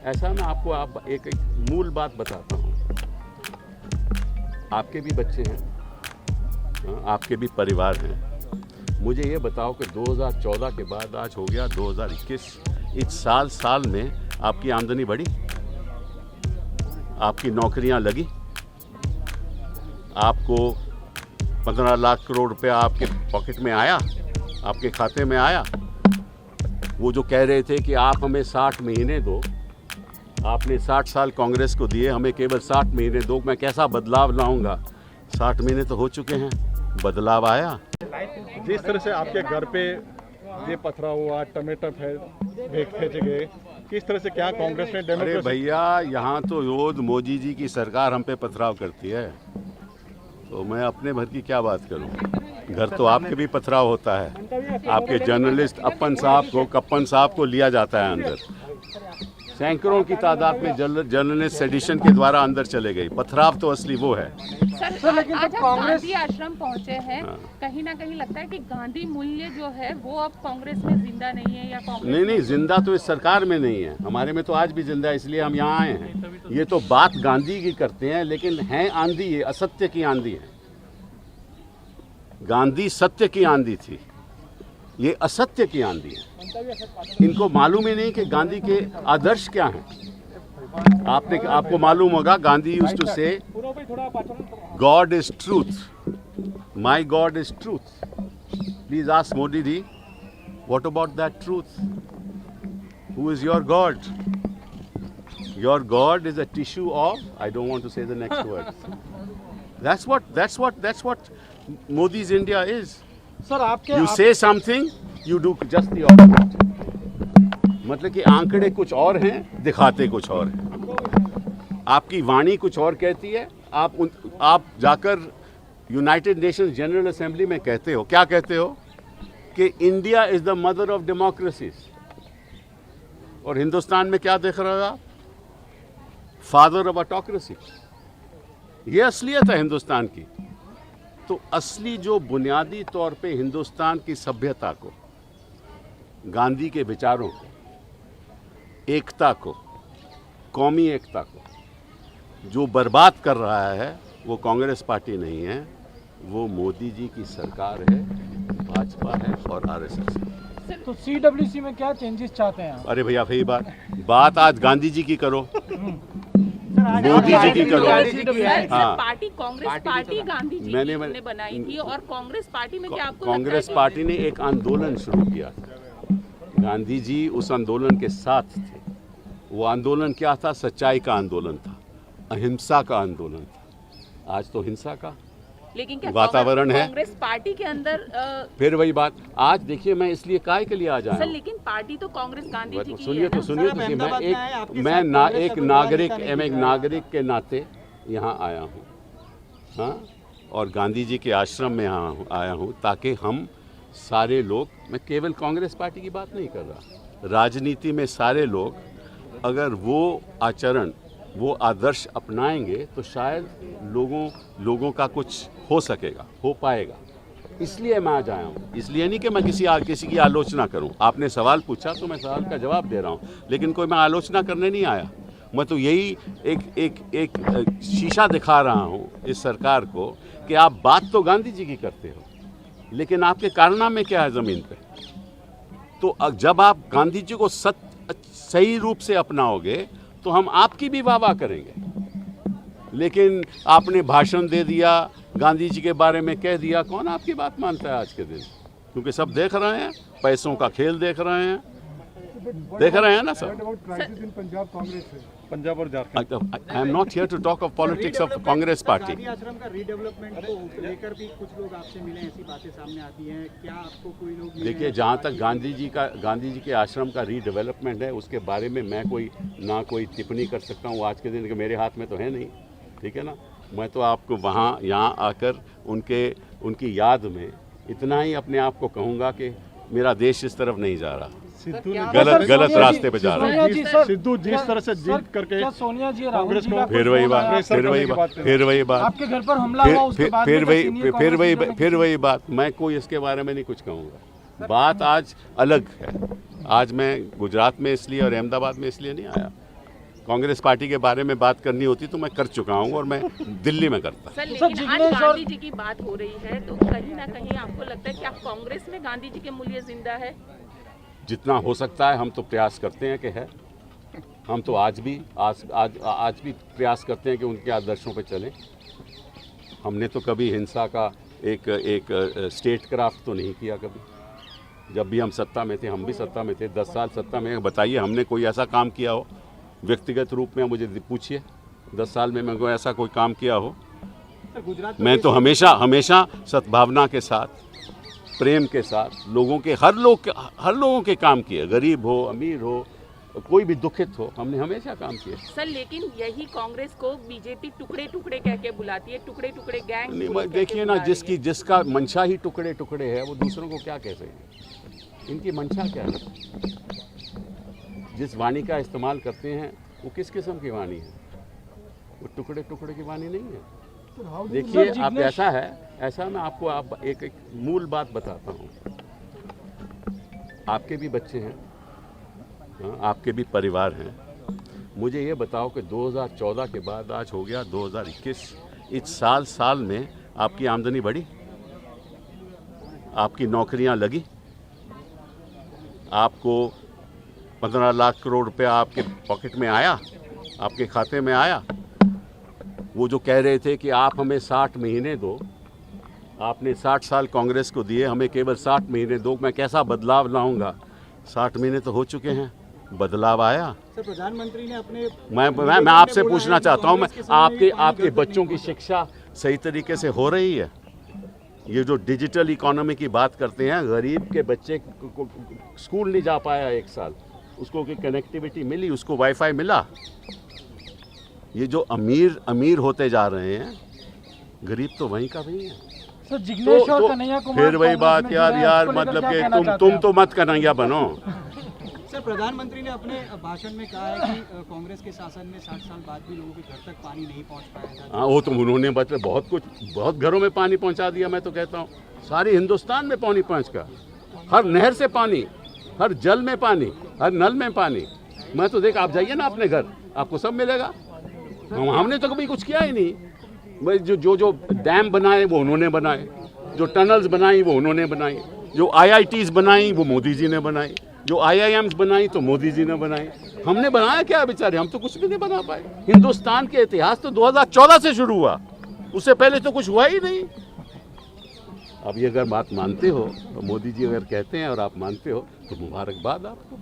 ऐसा मैं आपको एक मूल बात बताता हूँ। आपके भी बच्चे हैं, आपके भी परिवार हैं। मुझे ये बताओ कि 2014 के बाद आज हो गया 2021, इस साल में आपकी आमदनी बढ़ी? आपकी नौकरियां लगी? आपको 15 लाख करोड़ रुपया आपके पॉकेट में आया, आपके खाते में आया? वो जो कह रहे थे कि आप हमें 60 महीने दो, आपने 60 साल कांग्रेस को दिए, हमें केवल 60 महीने दो, मैं कैसा बदलाव लाऊंगा? 60 महीने तो हो चुके हैं, बदलाव आया? जिस तरह से आपके घर पे ये पथराव हुआ, टमाटर फेंचे गए, किस तरह से क्या कांग्रेस ने अरे डेमोक्रेसी? भैया, यहाँ तो रोज मोदी जी की सरकार हम पे पथराव करती है, तो मैं अपने भर की क्या बात करूँ? घर तो आपके भी पथराव होता है। आपके जर्नलिस्ट कप्पन साहब को लिया जाता है अंदर, सैकड़ों की तादाद में जर्नलिस्ट सेडिशन के द्वारा अंदर चले गए। पथराव तो असली वो है। सर लेकिन आज गांधी आश्रम पहुंचे हैं, कहीं ना कहीं लगता है कि गांधी मूल्य जो है वो अब कांग्रेस में जिंदा नहीं है, या कांग्रेस नहीं, जिंदा तो इस सरकार में नहीं है, हमारे में तो आज भी जिंदा है, इसलिए हम यहाँ आए हैं। ये तो बात गांधी की करते हैं, लेकिन है आंधी, ये असत्य की आंधी है। गांधी सत्य की आंधी थी, ये असत्य की आंधी है। इनको मालूम ही नहीं कि गांधी के आदर्श क्या हैं। आपको मालूम होगा, Gandhi used to say God is truth, my God is truth. Please ask Modi ji, what about that truth? Who is your God? Your God is a tissue of, I don't want to say the next word. That's what Modi's India is. Sir आपके You say something, you do just the opposite. मतलब कि आंकड़े कुछ और हैं, दिखाते कुछ और हैं। आपकी वाणी कुछ और कहती है, आप जाकर यूनाइटेड नेशंस जनरल असेंबली में कहते हो, क्या कहते हो? कि India is the mother of democracies. और हिंदुस्तान में क्या देख रहे हो आप? Father of autocracy. ये असलियत है हिंदुस्तान की। तो असली जो बुनियादी तौर पे हिंदुस्तान की सभ्यता को, गांधी के विचारों को, एकता को, कौमी एकता को जो बर्बाद कर रहा है, वो कांग्रेस पार्टी नहीं है, वो मोदी जी की सरकार है, भाजपा है और आरएसएस है। तो सीडब्ल्यूसी में क्या चेंजेस चाहते हैं आप? अरे भैया, वही बात आज गांधी जी की करो, मोदी जी की करो। हाँ। पार्टी कांग्रेस पार्टी गांधी जी ने बनाई थी, और कांग्रेस पार्टी में क्या आपको कांग्रेस पार्टी ने एक आंदोलन शुरू किया था, गांधी जी उस आंदोलन के साथ थे। वो आंदोलन क्या था? सच्चाई का आंदोलन था, अहिंसा का आंदोलन था। आज तो हिंसा का लेकिन क्या वातावरण है। कांग्रेस पार्टी के अंदर फिर वही बात। आज देखिए, मैं इसलिए काय के लिए आ जाऊँ, लेकिन पार्टी तो कांग्रेस गांधी जी की सुनिए तो एक नागरिक के नाते यहाँ आया हूँ, हाँ, और गांधी जी के आश्रम में यहाँ आया हूँ, ताकि हम सारे लोग, मैं केवल कांग्रेस पार्टी की बात नहीं कर रहा, राजनीति में सारे लोग अगर वो आचरण, वो आदर्श अपनाएंगे तो शायद लोगों का कुछ हो सकेगा, हो पाएगा। इसलिए मैं आज आया हूँ, इसलिए नहीं कि मैं किसी की आलोचना करूँ। आपने सवाल पूछा तो मैं सवाल का जवाब दे रहा हूँ, लेकिन कोई मैं आलोचना करने नहीं आया। मैं तो यही एक शीशा दिखा रहा हूँ इस सरकार को कि आप बात तो गांधी जी की करते हो, लेकिन आपके कारनामे क्या है ज़मीन पे? तो जब आप गांधी जी को सही रूप से अपनाओगे तो हम आपकी भी वाह करेंगे। लेकिन आपने भाषण दे दिया, गांधी जी के बारे में कह दिया, कौन आपकी बात मानता है आज के दिन? क्योंकि सब देख रहे हैं, पैसों का खेल देख रहे हैं ना सब। पंजाब और Jharkhand. I am not here to talk of politics of Congress party. Gandhi Ashram का रीडेवलपमेंट को लेकर भी कुछ लोग आपसे मिले, ऐसी बातें सामने आती हैं, क्या आपको कोई लोग? देखिए, जहाँ तक गांधी जी के आश्रम का रीडेवलपमेंट है, उसके बारे में मैं कोई टिप्पणी कर सकता हूँ आज के दिन के मेरे हाथ में तो है नहीं, ठीक है ना। मैं तो आपको यहाँ आकर उनकी याद में इतना ही अपने आप को कहूँगा कि मेरा देश इस तरफ नहीं जा रहा, गलत रास्ते पे जा रहा है। सिद्धू जिस तरह से जीत करके सोनिया जी कांग्रेस को फिर वही बात आपके घर पर हमला हुआ, उसके बाद फिर वही बात। मैं कोई इसके बारे में नहीं कुछ कहूँगा। बात आज अलग है। आज मैं गुजरात में इसलिए और अहमदाबाद में इसलिए नहीं आया कांग्रेस पार्टी के बारे में बात करनी होती तो मैं कर चुका हूँ और मैं दिल्ली में करता। सर लेकिन आज गांधी जी की बात हो रही है तो कहीं ना कहीं आपको लगता है कि आप कांग्रेस में गांधी जी के मूल्य जिंदा है? जितना हो सकता है हम तो प्रयास करते हैं कि है। हम तो आज भी प्रयास करते हैं कि उनके आदर्शों पे चलें। हमने तो कभी हिंसा का एक स्टेट क्राफ्ट तो नहीं किया कभी। जब भी हम सत्ता में थे, हम भी सत्ता में थे, 10 साल सत्ता में। बताइए हमने कोई ऐसा काम किया हो व्यक्तिगत रूप में? मुझे पूछिए 10 साल में मैं कोई ऐसा कोई काम किया हो? मैं तो हमेशा सद्भावना के साथ, प्रेम के साथ लोगों के हर लोगों के काम किए, गरीब हो अमीर हो कोई भी दुखित हो, हमने हमेशा काम किए। सर लेकिन यही कांग्रेस को बीजेपी टुकड़े टुकड़े कह के बुलाती है, टुकड़े टुकड़े गैंग। देखिए ना, जिसका मंशा ही टुकड़े टुकड़े है वो दूसरों को क्या कह सकते? इनकी मंशा क्या है? जिस वाणी का इस्तेमाल करते हैं वो किस किस्म की वाणी है? वो टुकड़े टुकड़े की वाणी नहीं है। देखिए आप ऐसा मैं आपको एक मूल बात बताता हूँ। आपके भी बच्चे हैं, आपके भी परिवार हैं। मुझे ये बताओ कि 2014 के बाद आज हो गया 2021, इस साल में आपकी आमदनी बढ़ी? आपकी नौकरियां लगी? आपको 15 लाख करोड़ रुपया आपके पॉकेट में आया, आपके खाते में आया? वो जो कह रहे थे कि आप हमें 60 महीने दो, आपने 60 साल कांग्रेस को दिए, हमें केवल 60 महीने दो, मैं कैसा बदलाव लाऊंगा। 60 महीने तो हो चुके हैं, बदलाव आया? सर प्रधानमंत्री ने अपने मैं आपसे पूछना चाहता हूं, मैं आपके बच्चों की शिक्षा सही तरीके से हो रही है? ये जो डिजिटल इकोनॉमी की बात करते हैं, गरीब के बच्चे को स्कूल नहीं जा पाया 1 साल, उसको की कनेक्टिविटी मिली, उसको वाईफाई मिला। ये जो अमीर होते जा रहे हैं, गरीब तो वहीं का वहीं है। सर जिग्नेश और कन्हैया कुमार फिर वही बात यार मतलब कि तुम तो मत कन्हैया बनो। सर प्रधानमंत्री ने अपने भाषण में कहा है कि कांग्रेस के शासन में 60 साल बाद भी लोगों के घर तक पानी नहीं पहुंच पाया था। हाँ, वो तो उन्होंने बहुत घरों में पानी पहुंचा दिया। मैं तो कहता हूँ सारे हिंदुस्तान में पानी पहुंच गया, हर नहर से पानी, हर जल में पानी, हर नल में पानी। मैं तो देख, आप जाइए ना अपने घर, आपको सब मिलेगा। हमने तो कभी कुछ किया ही नहीं। जो डैम बनाए वो उन्होंने बनाए, जो टनल्स बनाई वो उन्होंने बनाई, जो IITs बनाई वो मोदी जी ने बनाई, जो IIMs बनाई तो मोदी जी ने बनाई। हमने बनाया क्या बेचारे? हम तो कुछ भी नहीं बना पाए। हिंदुस्तान के इतिहास तो 2014 से शुरू हुआ, उससे पहले तो कुछ हुआ ही नहीं। अब ये अगर बात मानते हो, तो मोदी जी अगर कहते हैं और आप मानते हो तो मुबारकबाद आपको।